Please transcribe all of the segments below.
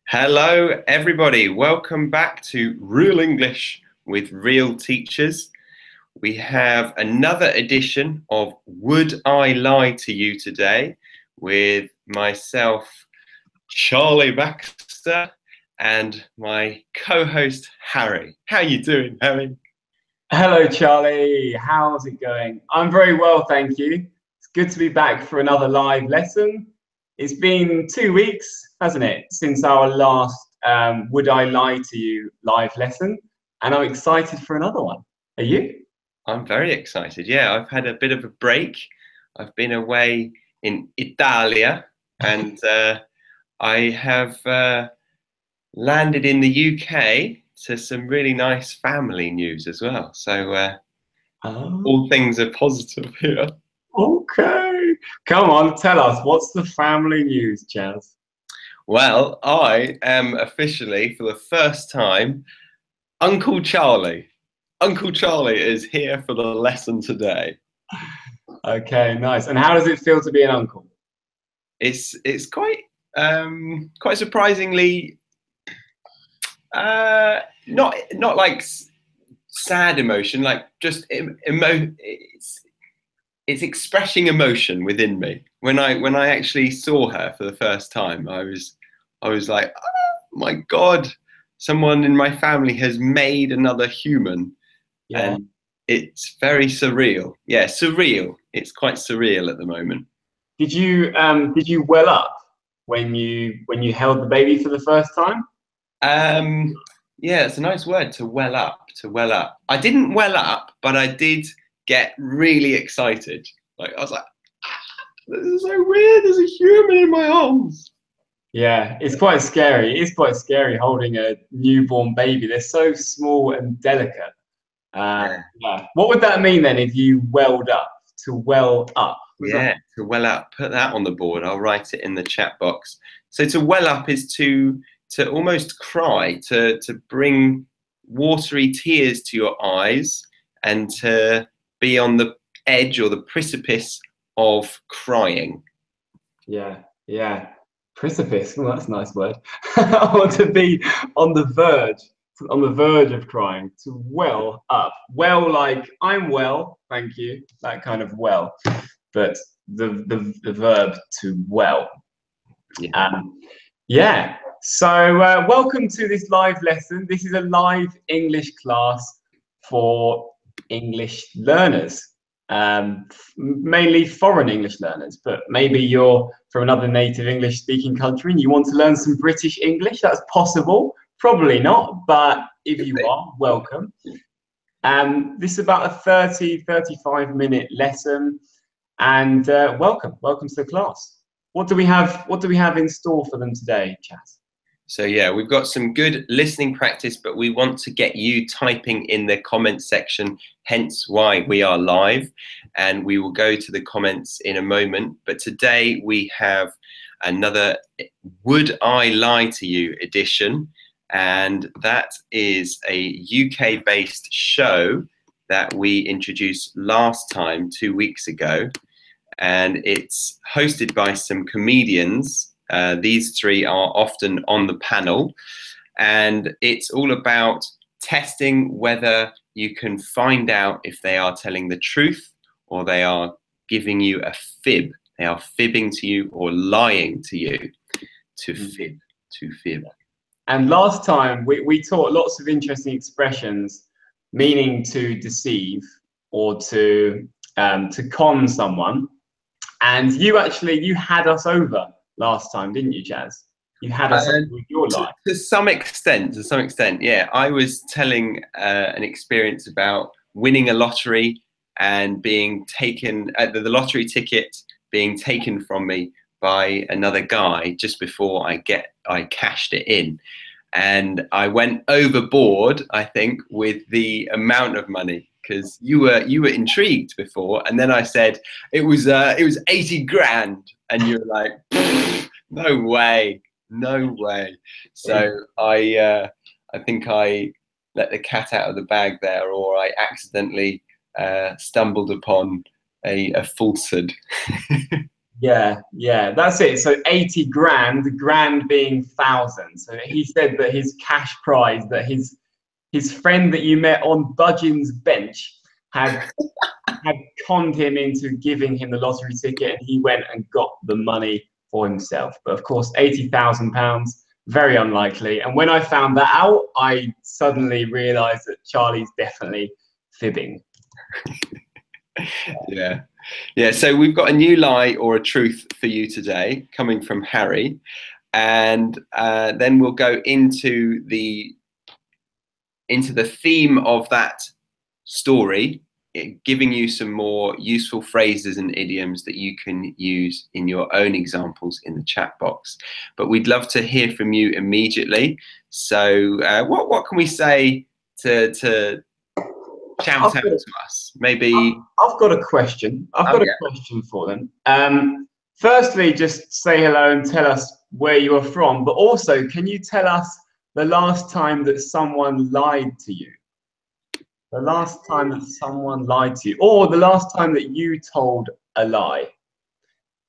Hello, everybody. Welcome back to Real English with Real Teachers. We have another edition of Would I Lie to You today with myself, Charlie Baxter, and my co-host, Harry. How are you doing, Harry? Hello, Charlie. How's it going? I'm very well, thank you. It's good to be back for another live lesson. It's been 2 weeks, hasn't it, since our last Would I Lie to You live lesson, and I'm excited for another one. Are you? I'm very excited. Yeah, I've had a bit of a break. I've been away in Italia, and I have landed in the UK to some really nice family news as well. So Oh, all things are positive here. okay. Come on, tell us, what's the family news, Chaz? Well, I am officially, for the first time, Uncle Charlie. Uncle Charlie is here for the lesson today. Okay, nice. And how does it feel to be an uncle? It's quite surprisingly not like sad emotion, like just it's expressing emotion within me. When I actually saw her for the first time, I was like, oh my God, someone in my family has made another human. Yeah. And it's very surreal. Yeah, surreal. It's quite surreal at the moment. Did you well up when you held the baby for the first time? Um, yeah, it's a nice word, to well up, to well up. I didn't well up, but I did get really excited. Like I was like, this is so weird. There's a human in my arms. Yeah, it's quite scary. It's quite scary holding a newborn baby. They're so small and delicate. Yeah. Yeah. What would that mean then if you welled up? To well up. Was that? Yeah, to well up. Put that on the board. I'll write it in the chat box. So to well up is to almost cry, to bring watery tears to your eyes, and to be on the edge or the precipice of crying. Yeah, yeah. Precipice. Oh, that's a nice word. Or to be on the verge, on the verge of crying. To well up. Well, like I'm well, thank you. That kind of well. But the verb to well. Yeah. Um, yeah. So welcome to this live lesson. This is a live English class for English learners, mainly foreign English learners. But maybe you're from another native English speaking country and you want to learn some British English. That's possible. Probably not, but if you are, welcome. This is about a 35 minute lesson, and welcome to the class. What do we have in store for them today, Chaz? So yeah, we've got some good listening practice, but we want to get you typing in the comments section, hence why we are live, and we will go to the comments in a moment. But today we have another Would I Lie to You edition, and that is a UK-based show that we introduced last time, 2 weeks ago, and it's hosted by some comedians. These three are often on the panel, and it's all about testing whether you can find out if they are telling the truth or they are giving you a fib. They are fibbing to you or lying to you. To fib, to fib. And last time we taught lots of interesting expressions meaning to deceive or to con someone. And you had us over last time, didn't you, Chaz? You had us over with your lie. To some extent, yeah. I was telling an experience about winning a lottery and being taken, the lottery ticket being taken from me by another guy just before I cashed it in. And I went overboard, I think, with the amount of money, because you were intrigued before, and then I said it was 80 grand, and you were like, no way, no way. So I think I let the cat out of the bag there, or I accidentally stumbled upon a falsehood. Yeah, that's it. So 80 grand, the grand being thousand. So he said that his cash prize, that his friend that you met on Budgeon's bench had conned him into giving him the lottery ticket, and he went and got the money for himself. But of course, £80,000, very unlikely. And when I found that out, I suddenly realised that Charlie's definitely fibbing. Yeah, so we've got a new lie or a truth for you today coming from Harry, and then we'll go into the theme of that story, giving you some more useful phrases and idioms that you can use in your own examples in the chat box. But we'd love to hear from you immediately. So what can we say to shout out to us? Maybe I've got a question. I've got a question for them. Firstly, just say hello and tell us where you are from, but also, can you tell us the last time that someone lied to you? The last time that someone lied to you, or the last time that you told a lie.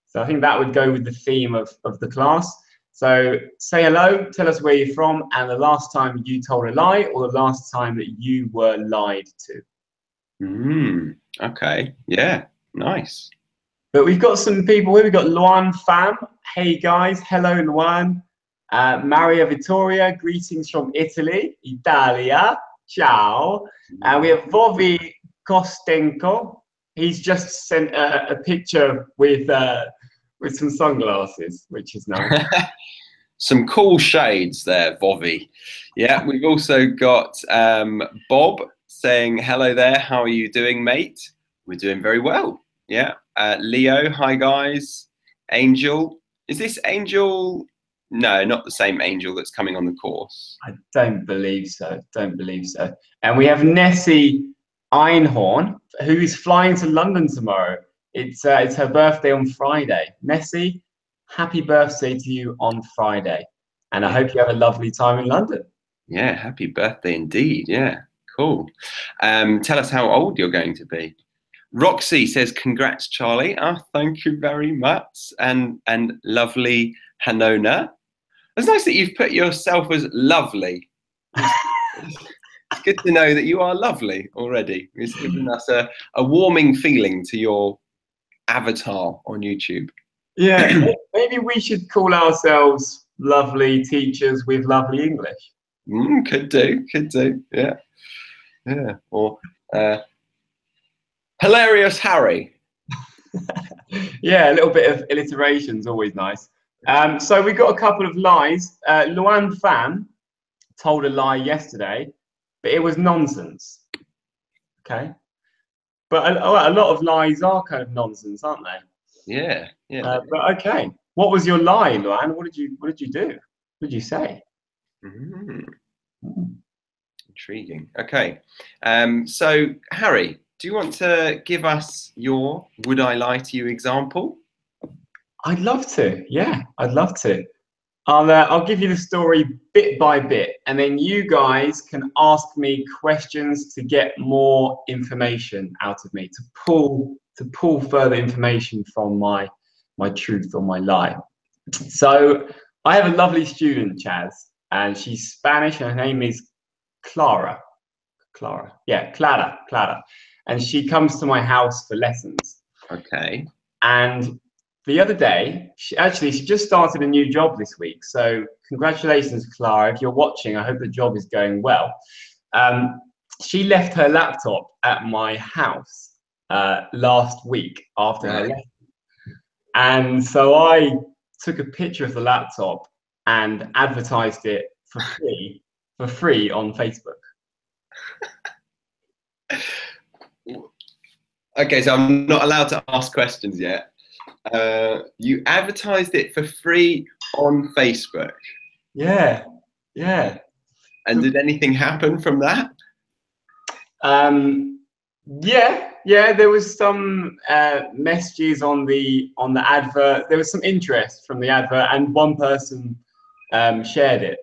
So I think that would go with the theme of the class. So say hello, tell us where you're from, and the last time you told a lie, or the last time that you were lied to. Okay, yeah, nice. But we've got some people here. We've got Luan Fam. Hey guys, hello Luan. Maria Vittoria, greetings from Italy, Italia. Ciao. We have Vovi Kostenko. He's just sent a picture with some sunglasses, which is nice. Some cool shades there, Vovi. Yeah, we've also got Bob saying, hello there, how are you doing, mate? We're doing very well. Yeah. Leo, hi guys. Angel, is this Angel? No, not the same Angel that's coming on the course. I don't believe so. Don't believe so. And we have Nessie Einhorn, who is flying to London tomorrow. It's her birthday on Friday. Nessie, happy birthday to you on Friday. And I hope you have a lovely time in London. Yeah, happy birthday indeed. Yeah, cool. Tell us how old you're going to be. Roxy says, congrats, Charlie. Thank you very much. And lovely Hanona. It's nice that you've put yourself as lovely. It's good to know that you are lovely already. It's given us a warming feeling to your avatar on YouTube. Yeah, maybe we should call ourselves lovely teachers with lovely English. Could do. Yeah. Or hilarious Harry. Yeah, a little bit of alliteration's always nice. So we got a couple of lies. Luan Fan told a lie yesterday, but it was nonsense. Okay, but a lot of lies are kind of nonsense, aren't they? Yeah. But okay, what was your lie, Luan? What did you do? What did you say? Intriguing. Okay, so Harry, do you want to give us your "Would I lie to you" example? I'd love to. Yeah, I'd love to. I'll give you the story bit by bit, and then you guys can ask me questions to get more information out of me, to pull further information from my truth or my lie. So I have a lovely student, Chaz, and she's Spanish, and her name is Clara. Clara. And she comes to my house for lessons. Okay. And the other day, she just started a new job this week. So congratulations, Clara. If you're watching, I hope the job is going well. She left her laptop at my house last week after her lesson. And so I took a picture of the laptop and advertised it for free on Facebook. Okay, so I'm not allowed to ask questions yet. You advertised it for free on Facebook. Yeah. And did anything happen from that? Yeah. There was some messages on the advert. There was some interest from the advert, and one person shared it.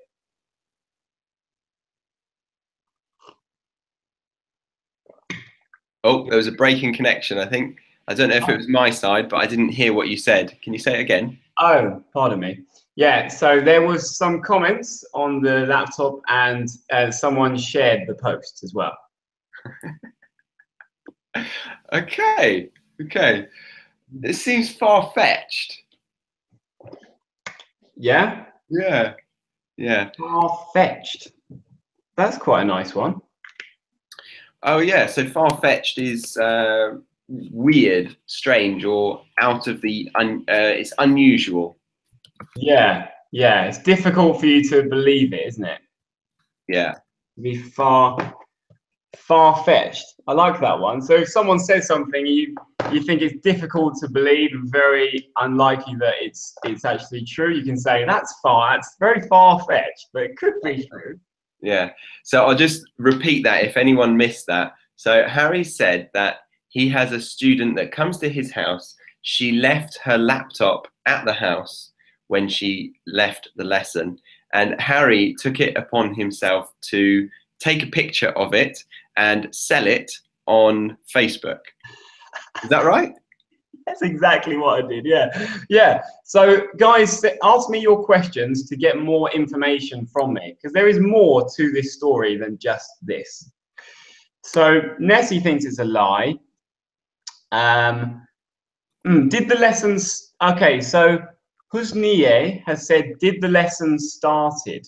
Oh, there was a breaking connection, I think. I don't know if it was my side, but I didn't hear what you said. Can you say it again? Oh, pardon me. Yeah, so there was some comments on the laptop, and someone shared the post as well. Okay, okay. It seems far-fetched. Yeah? Yeah, yeah. Far-fetched. That's quite a nice one. Oh, yeah. So far-fetched is weird, strange, or out of the it's unusual. Yeah, yeah. It's difficult for you to believe it, isn't it? Yeah. To be far-fetched. I like that one. So if someone says something, you think it's difficult to believe and very unlikely that it's actually true, you can say that's very far-fetched, but it could be true. Yeah. So I'll just repeat that if anyone missed that. So Harry said that he has a student that comes to his house. She left her laptop at the house when she left the lesson, and Harry took it upon himself to take a picture of it and sell it on Facebook. Is that right? That's exactly what I did. Yeah. Yeah. So guys, ask me your questions to get more information from me, because there is more to this story than just this. So Nessie thinks it's a lie. Did the lessons, okay, so Husniye has said, did the lessons started?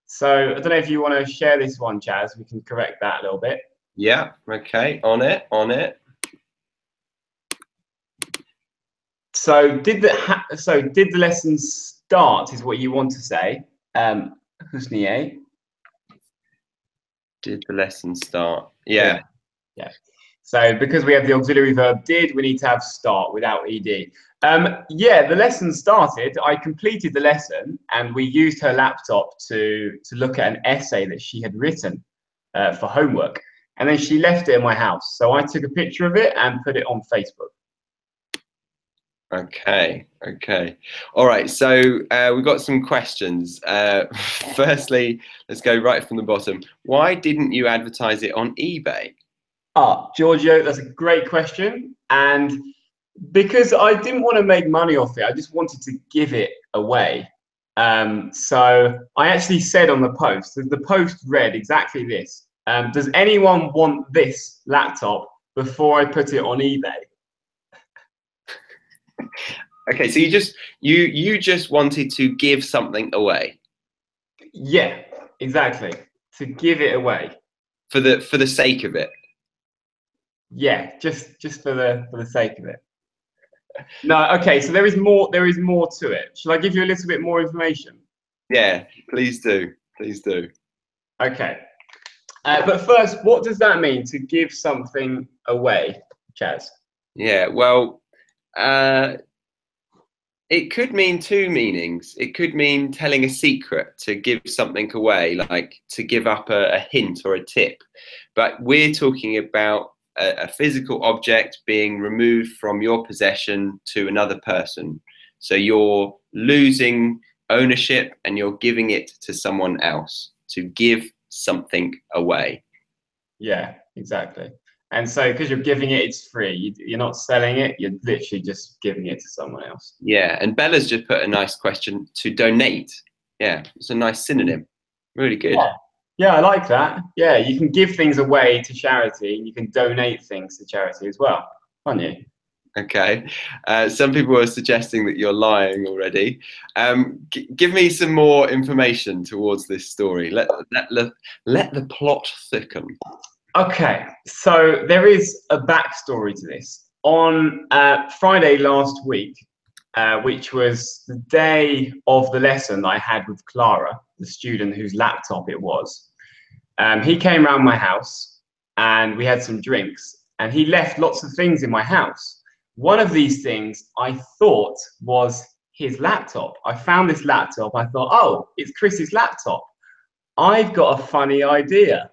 So I don't know if you want to share this one, Chaz. We can correct that a little bit. Yeah. Okay. On it. On it. So did the lessons start? Is what you want to say, Husniye? Did the lesson start? Yeah. Yeah. So because we have the auxiliary verb did, we need to have start without ed. Yeah, the lesson started. I completed the lesson, and we used her laptop to look at an essay that she had written for homework. And then she left it in my house. So I took a picture of it and put it on Facebook. Okay, okay. All right, so we've got some questions. Firstly, let's go right from the bottom. Why didn't you advertise it on eBay? Giorgio, that's a great question. And because I didn't want to make money off it, I just wanted to give it away. So I actually said on the post, the post read exactly this. Does anyone want this laptop before I put it on eBay? Okay, so you just wanted to give something away. Yeah, exactly. To give it away. For the sake of it. Yeah, just for the sake of it. No, okay, so there is more to it. Shall I give you a little bit more information? Yeah, please do. Please do. Okay. But first, what does that mean to give something away, Chaz? Yeah, well, it could mean two meanings. It could mean telling a secret, to give something away, like to give up a hint or a tip. But we're talking about a physical object being removed from your possession to another person. So you're losing ownership and you're giving it to someone else, to give something away. Yeah, exactly. And so because you're giving it, it's free. You're not selling it. You're literally just giving it to someone else. Yeah, and Bella's just put a nice question, to donate. Yeah, it's a nice synonym. Really good. Yeah, I like that. Yeah, you can give things away to charity, and you can donate things to charity as well, can't you? Okay. Some people are suggesting that you're lying already. Give me some more information towards this story. Let the plot thicken. Okay, so there is a backstory to this. On Friday last week, which was the day of the lesson that I had with Clara, the student whose laptop it was, he came around my house and we had some drinks, and he left lots of things in my house. One of these things I thought was his laptop. I found this laptop. I thought, oh, it's Chris's laptop. I've got a funny idea.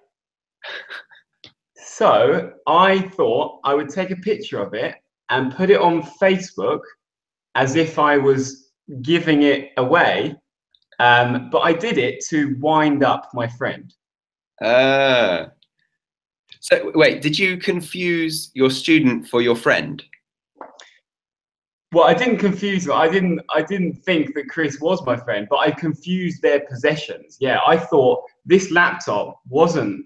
So I thought I would take a picture of it and put it on Facebook as if I was giving it away. But I did it to wind up my friend. So wait, did you confuse your student for your friend? Well, I didn't confuse them. I didn't think that Chris was my friend, but I confused their possessions. Yeah, I thought this laptop wasn't.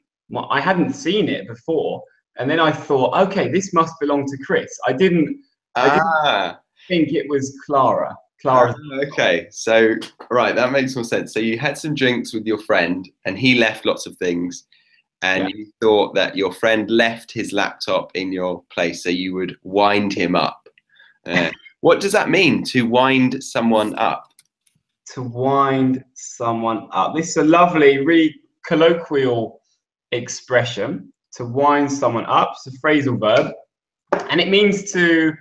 I hadn't seen it before, and then I thought, okay, this must belong to Chris. I didn't. I didn't Ah, think it was Clara. ah, Clara's. okay. So right, that makes more sense. So you had some drinks with your friend, and he left lots of things, Yeah. and you thought that your friend left his laptop in your place, so you would wind him up. What does that mean, to wind someone up? To wind someone up. This is a lovely, really colloquial expression. To wind someone up. It's a phrasal verb, and it means to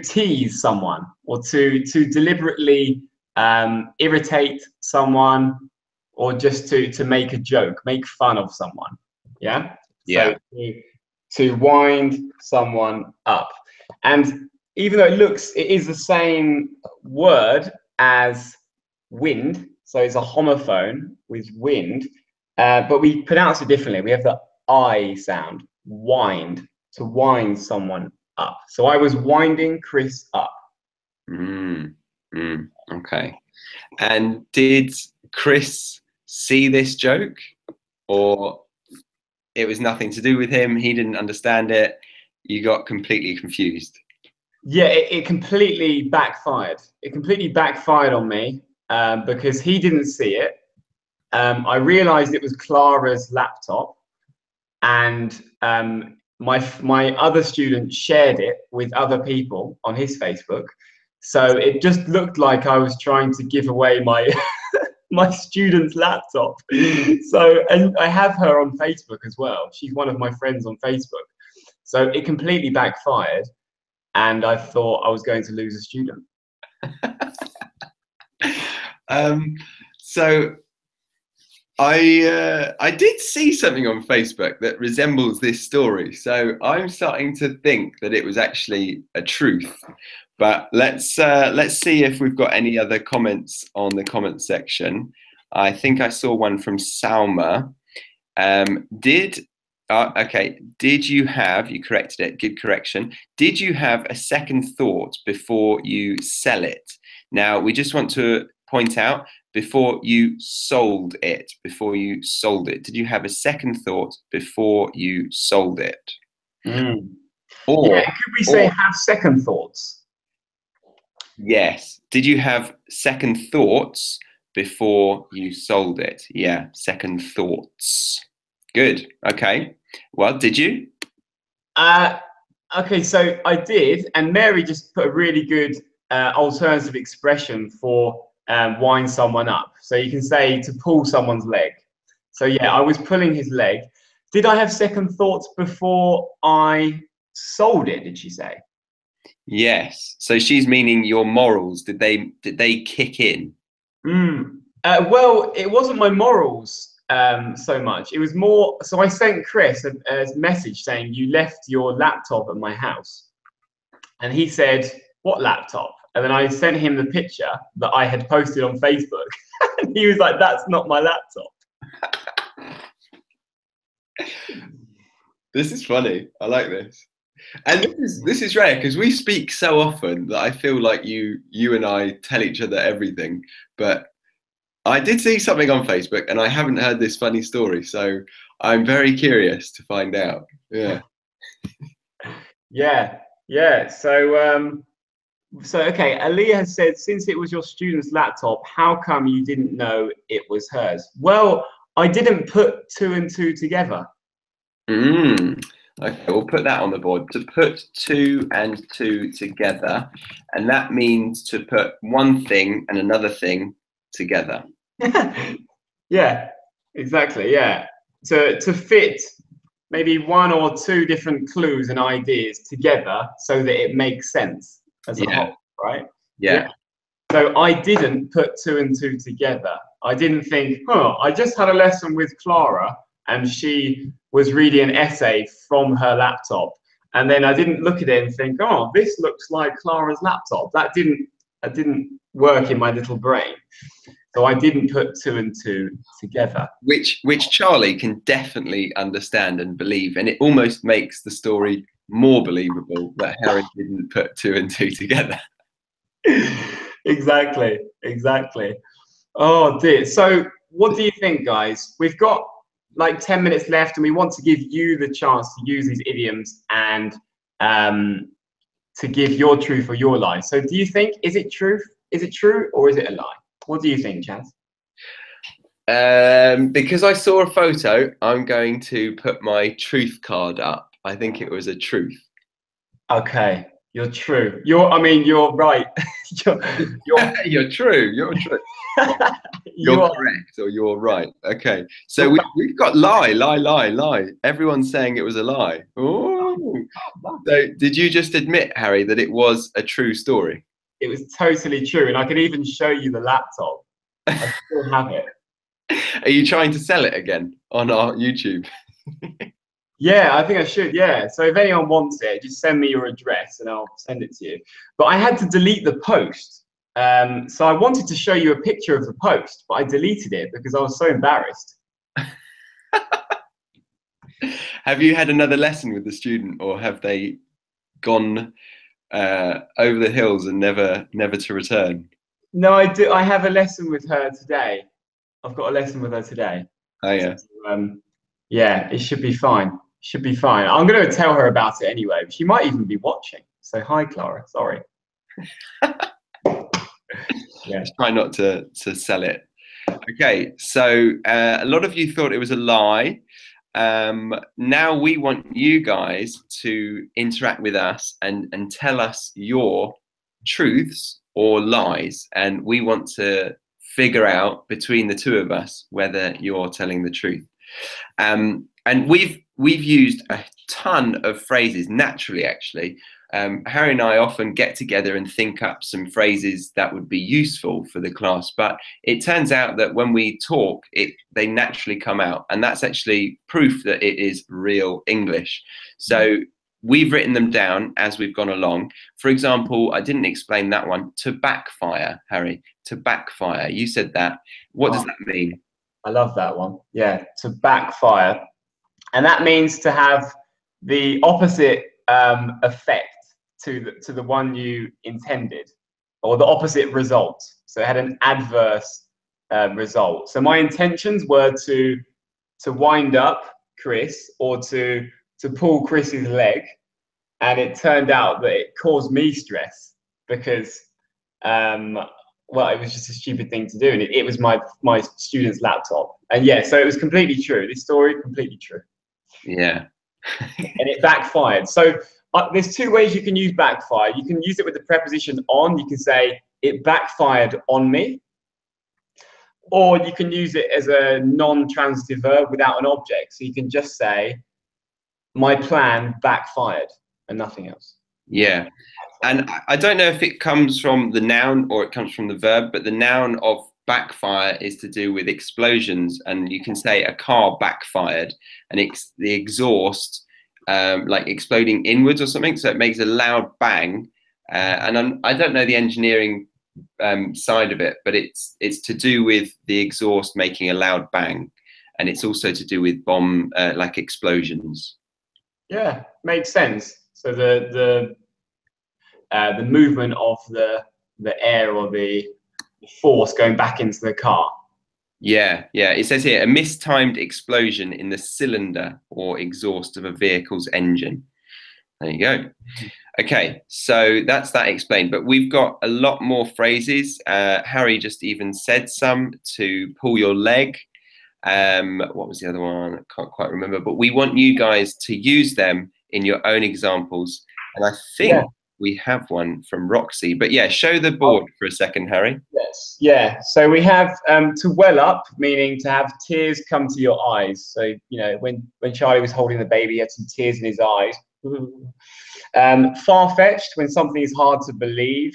tease someone or to deliberately irritate someone, or just to make a joke, make fun of someone. Yeah. Yeah. So to wind someone up, and even though it is the same word as wind, so it's a homophone with wind, but we pronounce it differently. We have the I sound, wind, to wind someone up. So I was winding Chris up. Okay. And did Chris see this joke, or it was nothing to do with him? He didn't understand it. You got completely confused. Yeah, it completely backfired. It completely backfired on me because he didn't see it. I realized it was Clara's laptop, and my other student shared it with other people on his Facebook. So it just looked like I was trying to give away my my student's laptop. So, and I have her on Facebook as well. She's one of my friends on Facebook. So it completely backfired, and I thought I was going to lose a student. So I did see something on Facebook that resembles this story. So I'm starting to think that it was actually a truth. But let's see if we've got any other comments on the comment section. I think I saw one from Salma. Did you have, you corrected it, good correction. Did you have a second thought before you sell it? Now, we just want to point out, before you sold it, did you have a second thought before you sold it? Or, yeah, could we say have second thoughts? Yes. Did you have second thoughts before you sold it? Yeah, second thoughts. Good. Okay. Well, did you? Okay, so I did, and Mary just put a really good alternative expression for wind someone up. So you can say to pull someone's leg. So yeah, I was pulling his leg. Did I have second thoughts before I sold it, did she say? Yes. So she's meaning your morals. Did they kick in? Well, it wasn't my morals so much. It was more. So I sent Chris a message saying, "You left your laptop at my house," and he said, "What laptop?" And then I sent him the picture that I had posted on Facebook, and he was like, "That's not my laptop." This is funny. I like this. And this is rare because we speak so often that I feel like you and I tell each other everything. But I did see something on Facebook, and I haven't heard this funny story, so I'm very curious to find out. Yeah. Yeah. So okay, Aaliyah has said, since it was your student's laptop, how come you didn't know it was hers? Well, I didn't put two and two together. Okay, we'll put that on the board. To put two and two together, and that means to put one thing and another thing together. Yeah, exactly. Yeah, to fit maybe one or two different clues and ideas together so that it makes sense as a whole, right? Yeah. So I didn't put two and two together. I didn't think, oh, I just had a lesson with Clara and she was reading an essay from her laptop. And then I didn't look at it and think, oh, this looks like Clara's laptop. That didn't work in my little brain. So I didn't put two and two together. Which Charlie can definitely understand and believe, and it almost makes the story more believable that Harry didn't put two and two together. Exactly, exactly. Oh dear. So what do you think, guys? We've got like 10 minutes left, and we want to give you the chance to use these idioms and to give your truth or your lie. So do you think, is it truth? Is it true or is it a lie? What do you think, Chaz? Because I saw a photo, I'm going to put my truth card up. I think it was a truth. Okay, you're true. I mean, you're right. You're true. You're true. You're correct, or you're right. Okay, so we've got lie. Everyone's saying it was a lie. Oh, so did you just admit, Harry, that it was a true story? It was totally true, and I can even show you the laptop. I still have it. Are you trying to sell it again on our YouTube? Yeah, I think I should. Yeah. So if anyone wants it, just send me your address and I'll send it to you. But I had to delete the post. So I wanted to show you a picture of the post, but I deleted it because I was so embarrassed. Have you had another lesson with the student, or have they gone over the hills and never to return? No, I do. I have a lesson with her today. I've got a lesson with her today. Oh yeah. So, yeah, it should be fine. Should be fine. I'm going to tell her about it anyway. She might even be watching. So hi, Clara. Sorry. Yeah. Try not to sell it. Okay, so a lot of you thought it was a lie. Now we want you guys to interact with us and tell us your truths or lies, and we want to figure out between the two of us whether you're telling the truth. And we've used a ton of phrases naturally, actually. Harry and I often get together and think up some phrases that would be useful for the class, but it turns out that when we talk, they naturally come out, and that's actually proof that it is real English. So we've written them down as we've gone along. For example, I didn't explain that one. To backfire, Harry. To backfire. You said that. What does that mean? I love that one. Yeah, to backfire. And that means to have the opposite effect to the one you intended, or the opposite result. So it had an adverse result. So my intentions were to wind up Chris, or to pull Chris's leg, and it turned out that it caused me stress because well, it was just a stupid thing to do, and it was my student's laptop. And yeah, so it was completely true. This story, completely true. Yeah. And it backfired. So there's two ways you can use backfire. You can use it with the preposition on. You can say it backfired on me, or you can use it as a non-transitive verb without an object. So you can just say my plan backfired and nothing else. Yeah. And I don't know if it comes from the noun or it comes from the verb, but the noun of backfire is to do with explosions. And you can say a car backfired, and it's the exhaust like exploding inwards or something. So it makes a loud bang. And I don't know the engineering side of it, but it's to do with the exhaust making a loud bang. And it's also to do with bomb like explosions. Yeah, makes sense. So the movement of the air, or the force going back into the car. Yeah. It says here, a mistimed explosion in the cylinder or exhaust of a vehicle's engine. There you go. Okay, so that's that explained. But we've got a lot more phrases. Harry just even said some. To pull your leg. What was the other one? I can't quite remember. But we want you guys to use them in your own examples. And I think we have one from Roxy. But yeah, show the board for a second, Harry. Yes. Yeah. So we have to well up, meaning to have tears come to your eyes. So, you know, when Charlie was holding the baby, he had some tears in his eyes. Far-fetched, when something is hard to believe,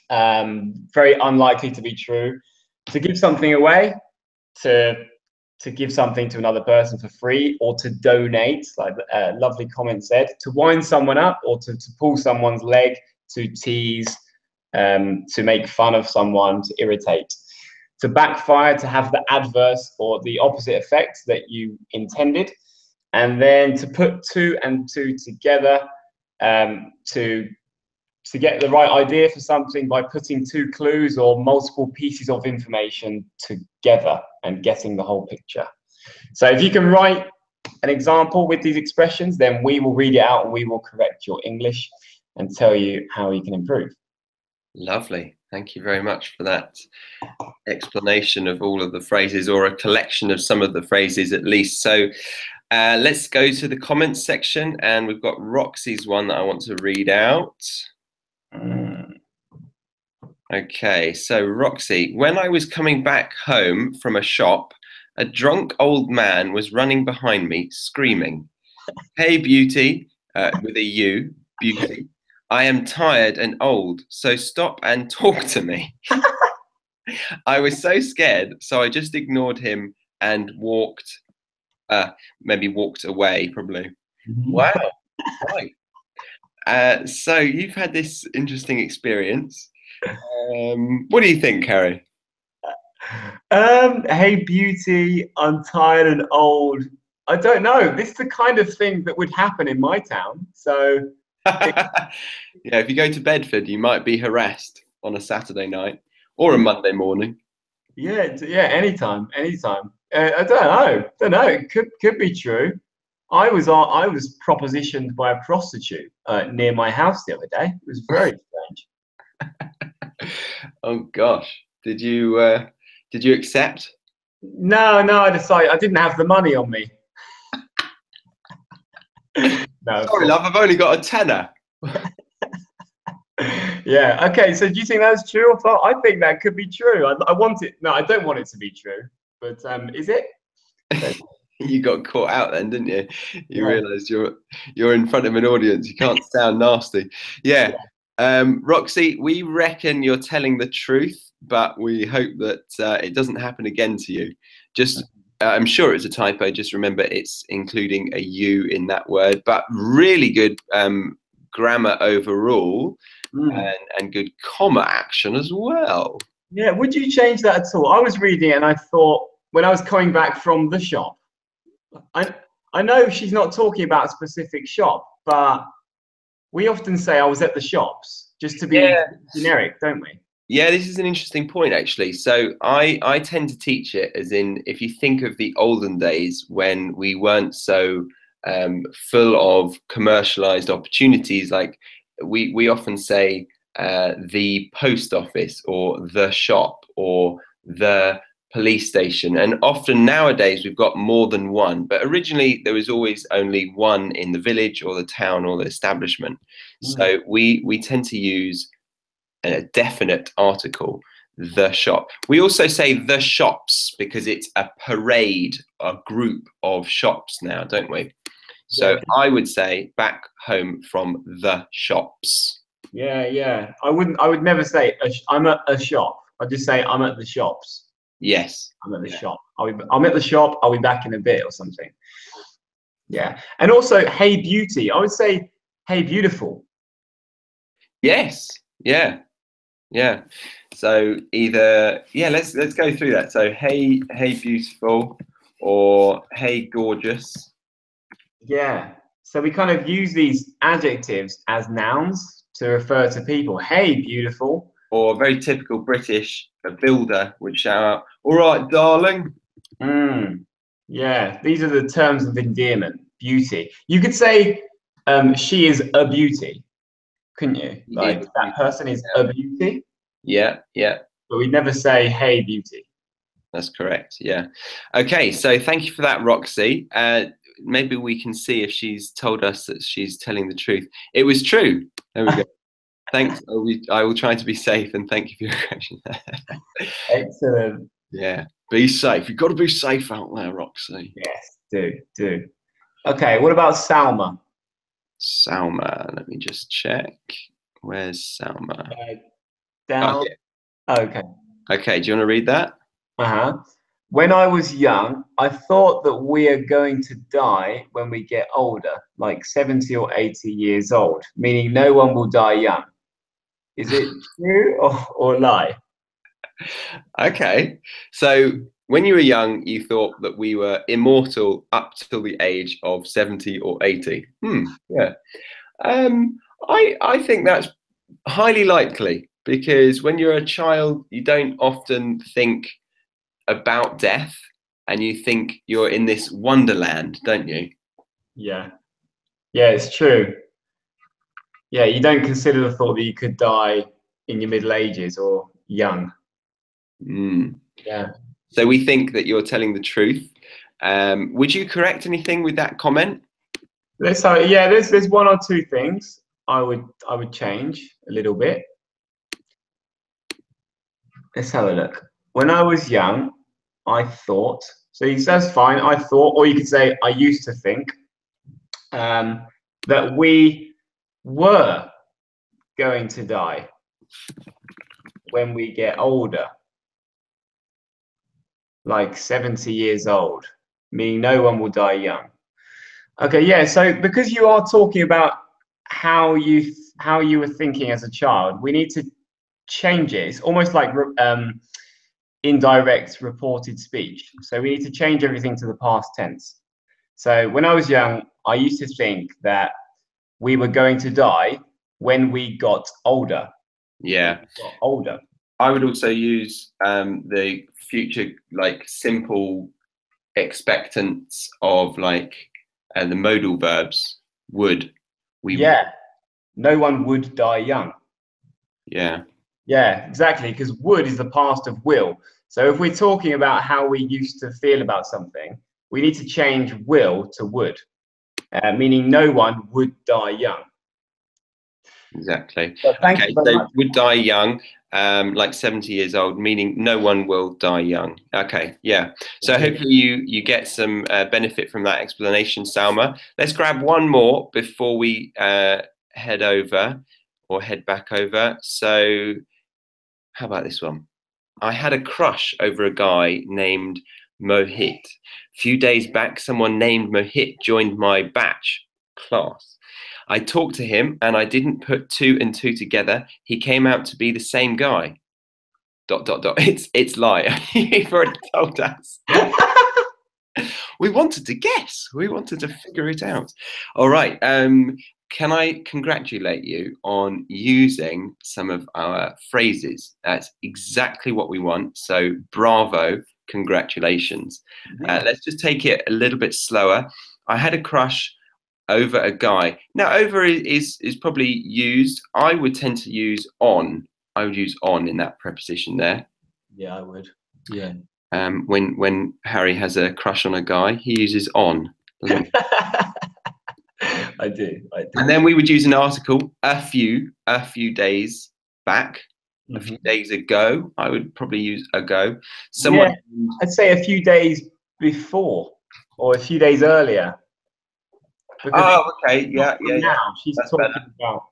very unlikely to be true. To give something away, to give something to another person for free, or to donate, like a lovely comment said. To wind someone up, or to pull someone's leg. To tease, to make fun of someone, to irritate. to backfire, to have the adverse or the opposite effect that you intended, and then to put two and two together to get the right idea for something by putting two clues or multiple pieces of information together and getting the whole picture. So if you can write an example with these expressions, then we will read it out and we will correct your English and tell you how you can improve. Lovely. Thank you very much for that explanation of all of the phrases, or a collection of some of the phrases at least. So let's go to the comments section, and we've got Roxy's one that I want to read out. Okay, so Roxy, when I was coming back home from a shop, a drunk old man was running behind me, screaming, "Hey, beauty," with a U, beauty, "I am tired and old, so stop and talk to me." I was so scared, so I just ignored him and walked, maybe walked away, probably. Wow, right. So you've had this interesting experience. What do you think, Carrie? Hey, beauty, I'm tired and old. I don't know. This is the kind of thing that would happen in my town. So, yeah, if you go to Bedford, you might be harassed on a Saturday night or a Monday morning. Yeah, anytime. I don't know. It could be true. I was propositioned by a prostitute near my house the other day. It was very strange. Oh gosh, did you accept? No, I decided I didn't have the money on me. No, sorry, love, I've only got a tenner. Yeah. Okay. So do you think that's true or false? I think that could be true. I want it. No, I don't want it to be true. But is it? You got caught out then, didn't you? You realised you're in front of an audience. You can't sound nasty. Yeah. Roxy, we reckon you're telling the truth, but we hope that it doesn't happen again to you. Just, I'm sure it's a typo. Just remember, it's including a U in that word. But really good grammar overall, and good comma action as well. Yeah. Would you change that at all? I was reading it and I thought, when I was coming back from the shop, I know she's not talking about a specific shop, but we often say I was at the shops, just to be generic, don't we? Yeah, this is an interesting point, actually. So I tend to teach it as in, if you think of the olden days when we weren't so full of commercialized opportunities, like we often say the post office or the shop or the police station, and often nowadays we've got more than one, but originally there was always only one in the village or the town or the establishment. So we tend to use a definite article, the shop. We also say the shops because it's a parade, a group of shops now, don't we? So I would say back home from the shops. Yeah. I would never say I'm at a shop. I'd just say I'm at the shops. Yes. I'm at the shop. I'm at the shop. I'll be back in a bit or something. Yeah. And also, hey, beauty. I would say, hey, beautiful. Yes. Yeah. So either, let's go through that. So hey, beautiful, or hey, gorgeous. Yeah. So we kind of use these adjectives as nouns to refer to people. Hey, beautiful. Or very typical British, a builder would shout out, "All right, darling." Yeah, these are the terms of endearment. Beauty. You could say she is a beauty, couldn't you? Like that person is a beauty. Yeah. But we'd never say, hey, beauty. That's correct. Yeah. Okay. So thank you for that, Roxy. Maybe we can see if she's told us that she's telling the truth. It was true. There we go. Thanks. I will try to be safe, and thank you for your question. Excellent. Yeah. Be safe. You've got to be safe out there, Roxy. Yes, do. Okay. What about Salma? Salma. Let me just check. Where's Salma? Down. Okay. Okay. Do you want to read that? When I was young, I thought that we are going to die when we get older, like 70 or 80 years old, meaning no one will die young. Is it true or lie? Okay. So when you were young, you thought that we were immortal up till the age of 70 or 80. Yeah. Um, I think that's highly likely because when you're a child, you don't often think about death and you think you're in this wonderland, don't you? Yeah. Yeah, it's true. Yeah, you don't consider the thought that you could die in your middle ages or young. Mm. Yeah. So we think that you're telling the truth. Would you correct anything with that comment? Yeah, there's one or two things I would change a little bit. Let's have a look. When I was young, I thought, so that's fine. I thought, or you could say I used to think, that we were going to die when we get older, like 70 years old, meaning no one will die young. Okay, yeah. So because you are talking about how you were thinking as a child, we need to change it. It's almost like indirect reported speech. So we need to change everything to the past tense. So when I was young, I used to think that we were going to die when we got older. Yeah. Got older. I would also use the future, like simple expectants of like the modal verbs would. Yeah. No one would die young. Yeah. Yeah, exactly. Because would is the past of will. So if we're talking about how we used to feel about something, we need to change will to would, meaning no one would die young. Exactly. So thank Okay, you very so much. would die young, like 70 years old, meaning no one will die young. Okay, yeah. So hopefully you get some benefit from that explanation, Salma. Let's grab one more before we head over or head back over. So how about this one? I had a crush over a guy named Mohit. A few days back, someone named Mohit joined my batch class. I talked to him and I didn't put two and two together. He came out to be the same guy. ... It's lie. You've already told us. We wanted to guess. We wanted to figure it out. All right. Can I congratulate you on using some of our phrases? That's exactly what we want. So bravo, congratulations. Let's just take it a little bit slower. I had a crush over a guy. Now, over is probably used. I would tend to use on. I would use on in that preposition there. Yeah, I would. Yeah. When Harry has a crush on a guy, he uses on. Doesn't he? I do. And then we would use an article. A few days back. A few days ago. I would probably use ago. Someone. Yeah, I'd say a few days before or a few days earlier. Oh, okay. Yeah. Now she's That's talking better. about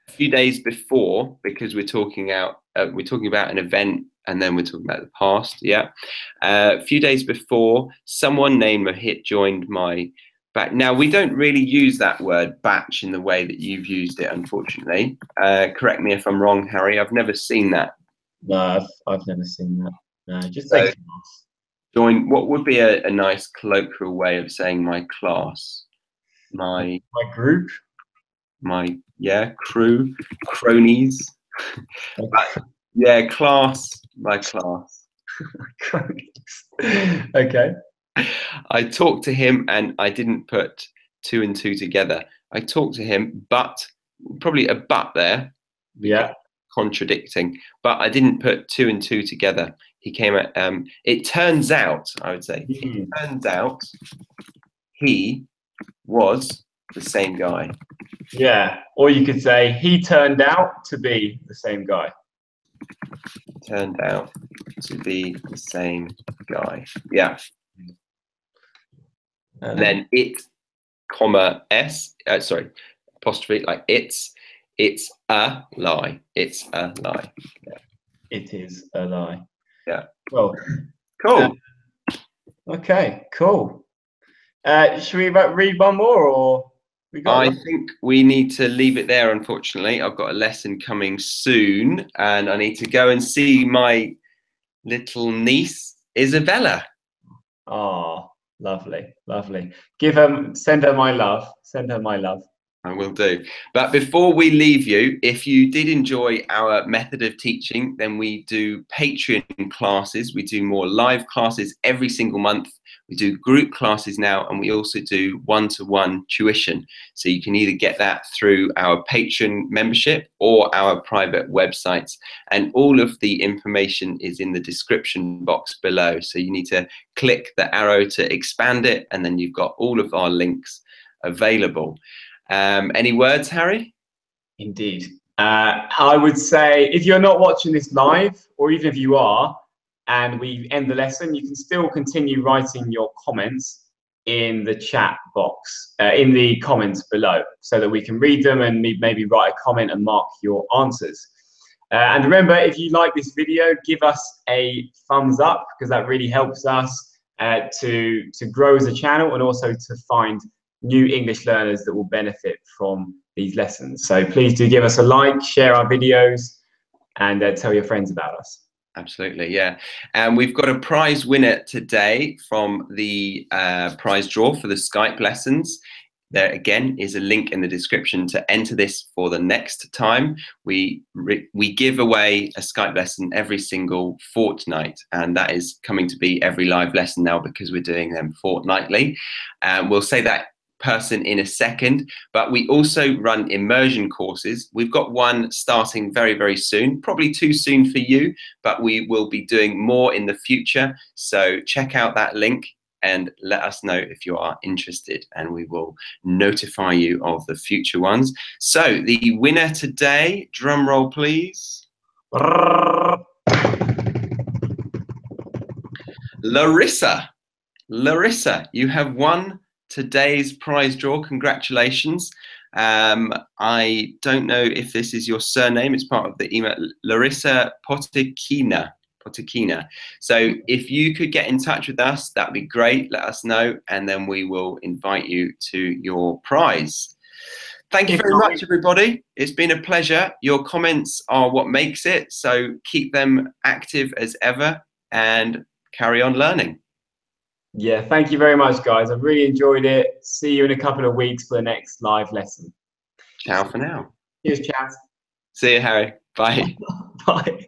A few days before, because we're talking about an event, and then we're talking about the past. Yeah. A few days before, someone named Mohit joined my batch. Now we don't really use that word batch in the way that you've used it, unfortunately. Correct me if I'm wrong, Harry. I've never seen that. No, I've never seen that. No, just So, say class. join. What would be a nice colloquial way of saying my class? My group. My crew, cronies. Yeah, class, my class. Okay. I talked to him and I didn't put two and two together. I talked to him, but probably a but there. Yeah. Contradicting, but I didn't put two and two together. He came at, it turns out, I would say, it turns out he was the same guy. Yeah, or you could say he turned out to be the same guy. Turned out to be the same guy. Yeah. And then it, comma s, sorry, apostrophe, like it's a lie. It's a lie. Yeah. It is a lie. Yeah. Well, cool. Okay, cool. Should we read one more, or We got I that. think we need to leave it there, unfortunately. I've got a lesson coming soon and I need to go and see my little niece, Isabella. Oh, lovely, lovely. Send her my love. Send her my love. I will do. But before we leave you, if you did enjoy our method of teaching, then we do Patreon classes. We do more live classes every single month. We do group classes now, and we also do one-to-one tuition. So you can either get that through our Patreon membership or our private websites. And all of the information is in the description box below. So you need to click the arrow to expand it, and then you've got all of our links available. Any words, Harry? Indeed. I would say if you're not watching this live, or even if you are, and we end the lesson, you can still continue writing your comments in the chat box, in the comments below, so that we can read them and maybe write a comment and mark your answers. And remember, if you like this video, give us a thumbs up, because that really helps us to grow as a channel and also to find new English learners that will benefit from these lessons. So please do give us a like, share our videos, and tell your friends about us. Absolutely, yeah. And we've got a prize winner today from the prize draw for the Skype lessons. There again is a link in the description to enter this for the next time. We give away a Skype lesson every single fortnight, and that is coming to be every live lesson now because we're doing them fortnightly. We'll say that person in a second, but we also run immersion courses. We've got one starting very, very soon, probably too soon for you, but we will be doing more in the future. So check out that link and let us know if you are interested, and we will notify you of the future ones. So the winner today, drum roll please. Larissa, you have won today's prize draw. Congratulations. I don't know if this is your surname. It's part of the email. Larissa Potikina. So if you could get in touch with us, that'd be great. Let us know, and then we will invite you to your prize. Thank you very much, everybody. It's been a pleasure. Your comments are what makes it, so keep them active as ever and carry on learning. Yeah, thank you very much, guys. I've really enjoyed it. See you in a couple of weeks for the next live lesson. Ciao for now. Cheers, chat. See you, Harry. Bye. Bye.